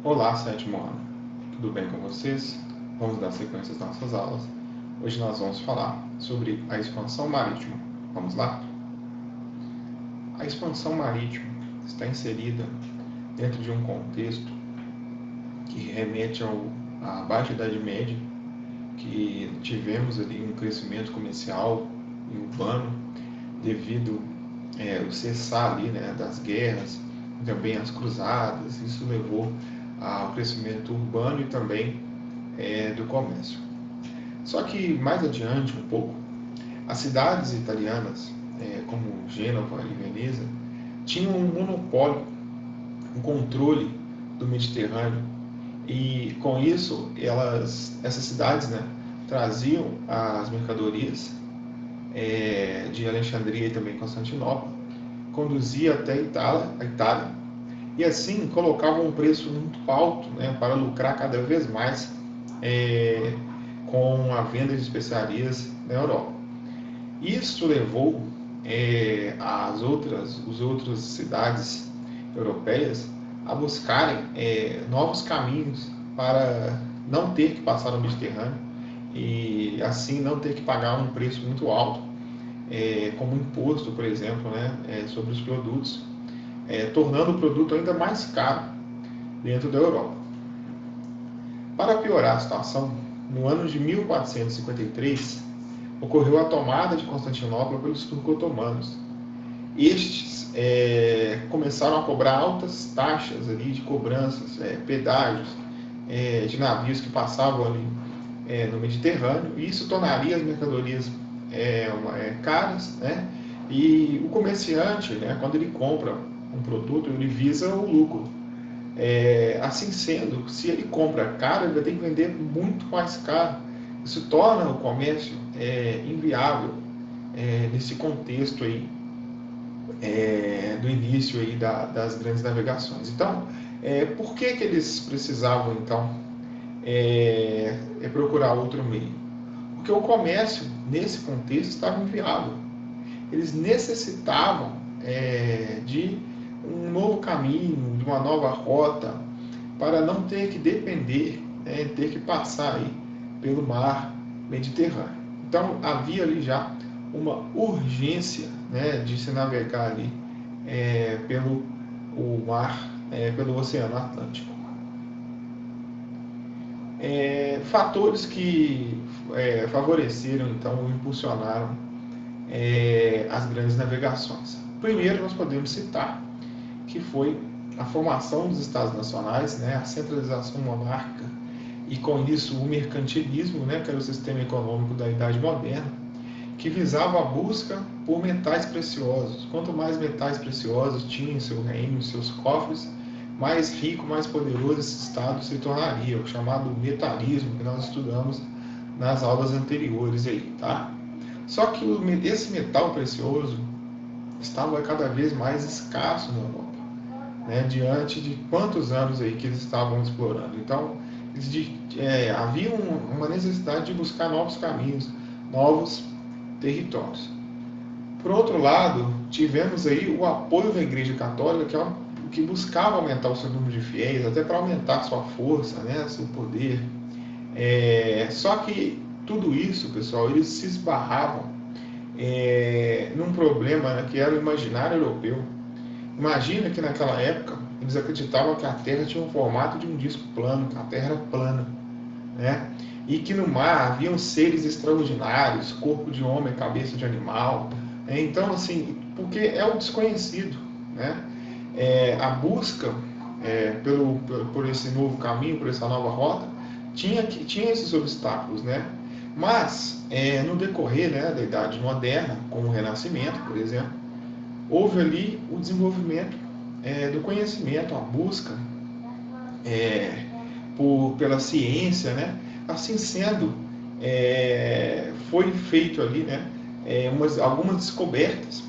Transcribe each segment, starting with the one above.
Olá, sétimo ano. Tudo bem com vocês? Vamos dar sequência às nossas aulas. Hoje nós vamos falar sobre a expansão marítima. Vamos lá? A expansão marítima está inserida dentro de um contexto que remete à Baixa Idade Média, que tivemos ali um crescimento comercial e urbano devido ao cessar ali, né, das guerras, também as cruzadas. Isso levou ao crescimento urbano e também do comércio. Só que mais adiante um pouco, as cidades italianas, como Gênova e Veneza, tinham um monopólio, um controle do Mediterrâneo, e com isso essas cidades, né, traziam as mercadorias de Alexandria e também Constantinopla, conduzia até a Itália, e assim colocavam um preço muito alto, né, para lucrar cada vez mais é, com a venda de especiarias na Europa. Isso levou as outras cidades europeias a buscarem novos caminhos para não ter que passar no Mediterrâneo e assim não ter que pagar um preço muito alto, como imposto, por exemplo, né, sobre os produtos, tornando o produto ainda mais caro dentro da Europa. Para piorar a situação, no ano de 1453, ocorreu a tomada de Constantinopla pelos turco-otomanos. Estes começaram a cobrar altas taxas ali de cobranças, pedágios, de navios que passavam ali no Mediterrâneo, e isso tornaria as mercadorias caras, né? E o comerciante, né, quando ele compra um produto, ele visa o lucro. Assim sendo, se ele compra caro, ele vai ter que vender muito mais caro. Isso torna o comércio inviável nesse contexto aí do início aí das grandes navegações. Então, por que eles precisavam então procurar outro meio? Porque o comércio nesse contexto estava inviável. Eles necessitavam de um novo caminho, de uma nova rota, para não ter que depender, ter que passar aí pelo mar Mediterrâneo. Então havia ali já uma urgência, né, de se navegar ali pelo o mar, pelo Oceano Atlântico. Fatores que favoreceram então ou impulsionaram as grandes navegações. Primeiro nós podemos citar que foi a formação dos Estados Nacionais, né, a centralização monárquica e com isso o mercantilismo, né, que era o sistema econômico da Idade Moderna, que visava a busca por metais preciosos. Quanto mais metais preciosos tinha em seu reino, em seus cofres, mais rico, mais poderoso esse Estado se tornaria, o chamado metalismo que nós estudamos nas aulas anteriores aí, tá? Só que esse metal precioso estava cada vez mais escasso na Europa, né, diante de quantos anos aí que eles estavam explorando. Então, havia uma necessidade de buscar novos caminhos, novos territórios. Por outro lado, tivemos aí o apoio da Igreja Católica, que buscava aumentar o seu número de fiéis, até para aumentar sua força, né, seu poder. Só que tudo isso, pessoal, eles se esbarravam num problema, né, que era o imaginário europeu. Imagina que naquela época eles acreditavam que a Terra tinha um formato de um disco plano, que a Terra era plana, né? E que no mar haviam seres extraordinários, corpo de homem, cabeça de animal. Então, assim, porque é o desconhecido, né? A busca por esse novo caminho, por essa nova rota, tinha esses obstáculos, né? Mas, no decorrer, né, da Idade Moderna, com o Renascimento, por exemplo, houve ali o desenvolvimento do conhecimento, a busca pela ciência, né? Assim sendo, foi feito ali, né, algumas descobertas,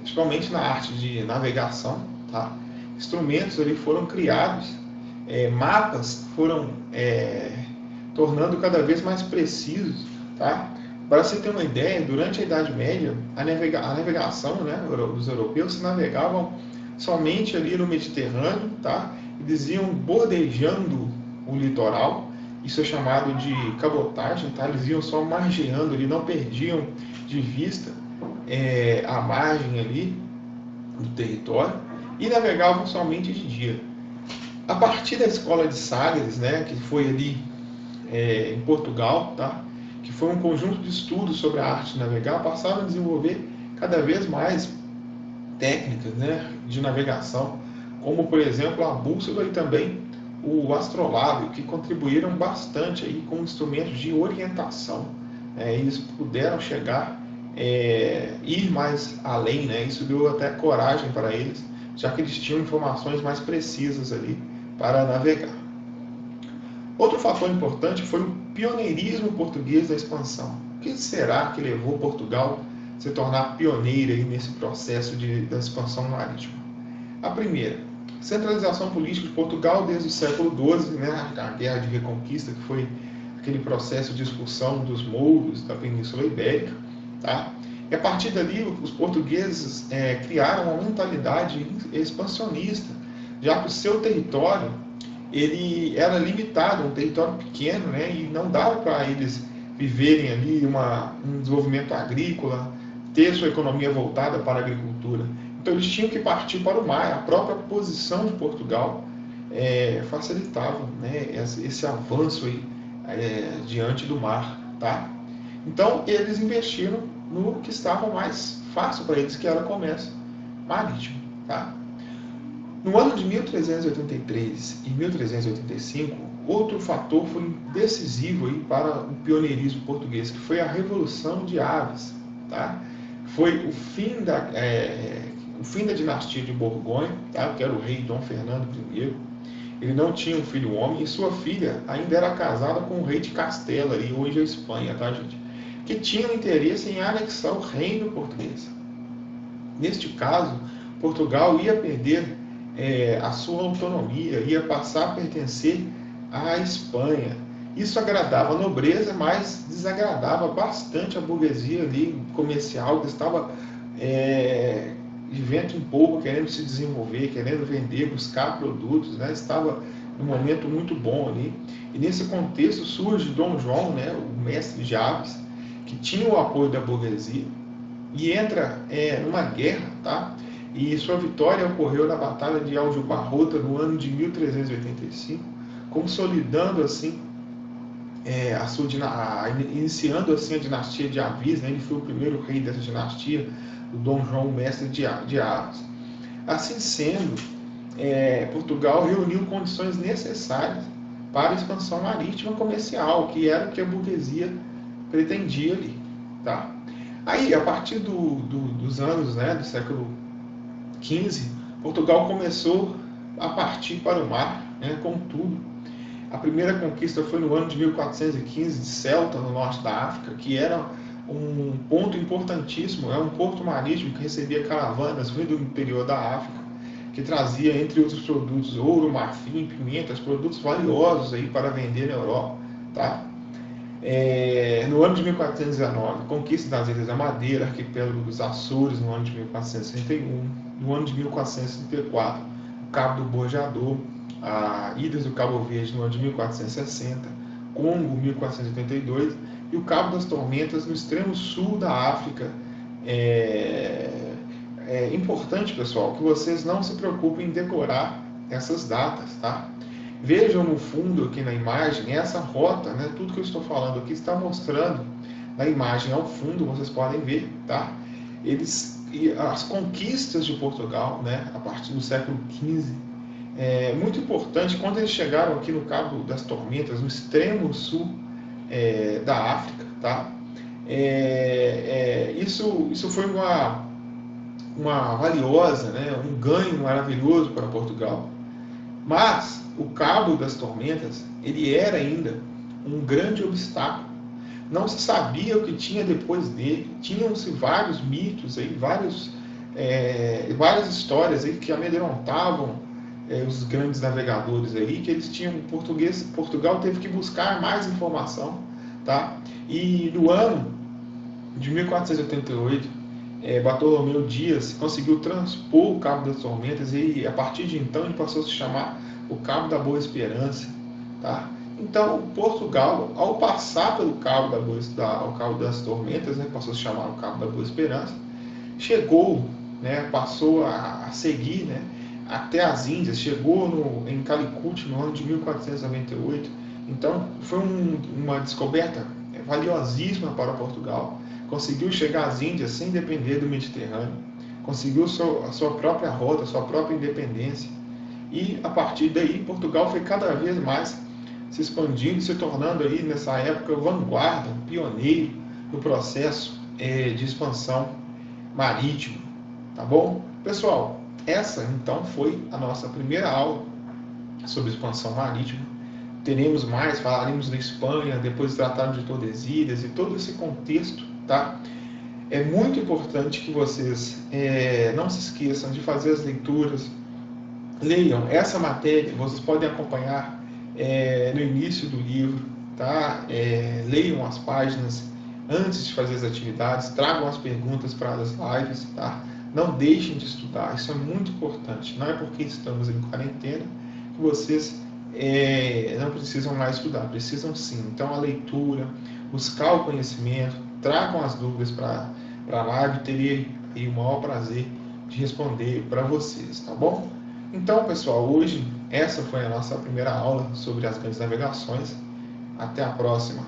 principalmente na arte de navegação, tá? Instrumentos ali foram criados, mapas foram tornando cada vez mais precisos, tá? Para você ter uma ideia, durante a Idade Média, a navegação, né, dos europeus se navegavam somente ali no Mediterrâneo, tá? E eles iam bordejando o litoral, isso é chamado de cabotagem, tá? Eles iam só margeando, eles não perdiam de vista a margem ali do território e navegavam somente de dia. A partir da escola de Sagres, né, que foi ali em Portugal, tá? Que foi um conjunto de estudos sobre a arte de navegar, passaram a desenvolver cada vez mais técnicas, né, de navegação, como por exemplo a bússola e também o astrolábio, que contribuíram bastante aí com instrumentos de orientação. Eles puderam chegar, ir mais além, né? Isso deu até coragem para eles, já que eles tinham informações mais precisas ali para navegar. Outro fator importante foi o pioneirismo português da expansão. O que será que levou Portugal a se tornar pioneira aí nesse processo da expansão marítima? A primeira, centralização política de Portugal desde o século XII, né, a Guerra de Reconquista, que foi aquele processo de expulsão dos mouros da Península Ibérica. Tá? E a partir dali, os portugueses criaram uma mentalidade expansionista, já que o seu território ele era limitado, um território pequeno, né, e não dava para eles viverem ali um desenvolvimento agrícola, ter sua economia voltada para a agricultura. Então eles tinham que partir para o mar. A própria posição de Portugal facilitava, né, esse avanço aí, diante do mar. Tá? Então eles investiram no que estava mais fácil para eles, que era o comércio marítimo. Tá? No ano de 1383 e 1385, outro fator foi decisivo aí para o pioneirismo português, que foi a Revolução de Aves. Tá? Foi o fim da dinastia de Borgonha, tá? Que era o rei Dom Fernando I. Ele não tinha um filho homem e sua filha ainda era casada com o rei de Castela, e hoje é a Espanha, tá, gente? Que tinha interesse em anexar o reino português. Neste caso, Portugal ia perder a sua autonomia, ia passar a pertencer à Espanha. Isso agradava a nobreza, mas desagradava bastante a burguesia ali, comercial, que estava de vento em polpa, querendo se desenvolver, querendo vender, buscar produtos, né? Estava num momento muito bom ali. E nesse contexto surge Dom João, né, o mestre de aves, que tinha o apoio da burguesia, e entra numa guerra, tá? E sua vitória ocorreu na Batalha de Aljubarrota no ano de 1385, consolidando assim iniciando assim a dinastia de Avis, né? Ele foi o primeiro rei dessa dinastia, o Dom João, mestre de Aves. Assim sendo, Portugal reuniu condições necessárias para a expansão marítima comercial, que era o que a burguesia pretendia ali. Tá? Aí, a partir dos anos, né, do século XV, Portugal começou a partir para o mar, né, com tudo. A primeira conquista foi no ano de 1415, de Ceuta, no norte da África, que era um ponto importantíssimo, um porto marítimo que recebia caravanas vindo do interior da África, que trazia, entre outros produtos, ouro, marfim, pimentas, produtos valiosos aí para vender na Europa. Tá? No ano de 1419, conquista das Ilhas da Madeira, arquipélago dos Açores, no ano de 1461. No ano de 1434, o Cabo do Bojador, a Ilhas do Cabo Verde, no ano de 1460, Congo, 1482, e o Cabo das Tormentas, no extremo sul da África. É importante, pessoal, que vocês não se preocupem em decorar essas datas, tá? Vejam no fundo aqui na imagem essa rota, né? Tudo que eu estou falando aqui está mostrando na imagem ao fundo, vocês podem ver, tá? As conquistas de Portugal, né? A partir do século XV, muito importante, quando eles chegaram aqui no Cabo das Tormentas, no extremo sul da África, tá? Isso foi uma valiosa, né? Um ganho maravilhoso para Portugal. Mas o Cabo das Tormentas, ele era ainda um grande obstáculo. Não se sabia o que tinha depois dele. Tinham-se vários mitos, aí, várias histórias aí que amedrontavam os grandes navegadores aí, que eles tinham Portugal teve que buscar mais informação. Tá? E no ano de 1488, Bartolomeu Dias conseguiu transpor o Cabo das Tormentas, e a partir de então ele passou a se chamar o Cabo da Boa Esperança, tá? Então, Portugal, ao passar pelo Cabo ao Cabo das Tormentas, né, passou a se chamar o Cabo da Boa Esperança, chegou, né, passou a seguir, né, até as Índias, chegou em Calicut no ano de 1498. Então, foi uma descoberta valiosíssima para Portugal. Conseguiu chegar às Índias sem depender do Mediterrâneo, conseguiu a sua própria rota, a sua própria independência. E a partir daí, Portugal foi cada vez mais se expandindo, se tornando aí nessa época vanguarda, pioneiro no processo de expansão marítimo, tá bom? Pessoal, essa então foi a nossa primeira aula sobre expansão marítima. Teremos mais, falaremos da Espanha, depois trataremos de Tordesilhas e todo esse contexto, tá? É muito importante que vocês não se esqueçam de fazer as leituras, leiam essa matéria, vocês podem acompanhar no início do livro, tá? Leiam as páginas antes de fazer as atividades, tragam as perguntas para as lives, tá? Não deixem de estudar, isso é muito importante. Não é porque estamos em quarentena que vocês não precisam mais estudar, precisam sim. Então a leitura, buscar o conhecimento, tragam as dúvidas para a live, terei o maior prazer de responder para vocês, tá bom? Então, pessoal, hoje essa foi a nossa primeira aula sobre as grandes navegações. Até a próxima.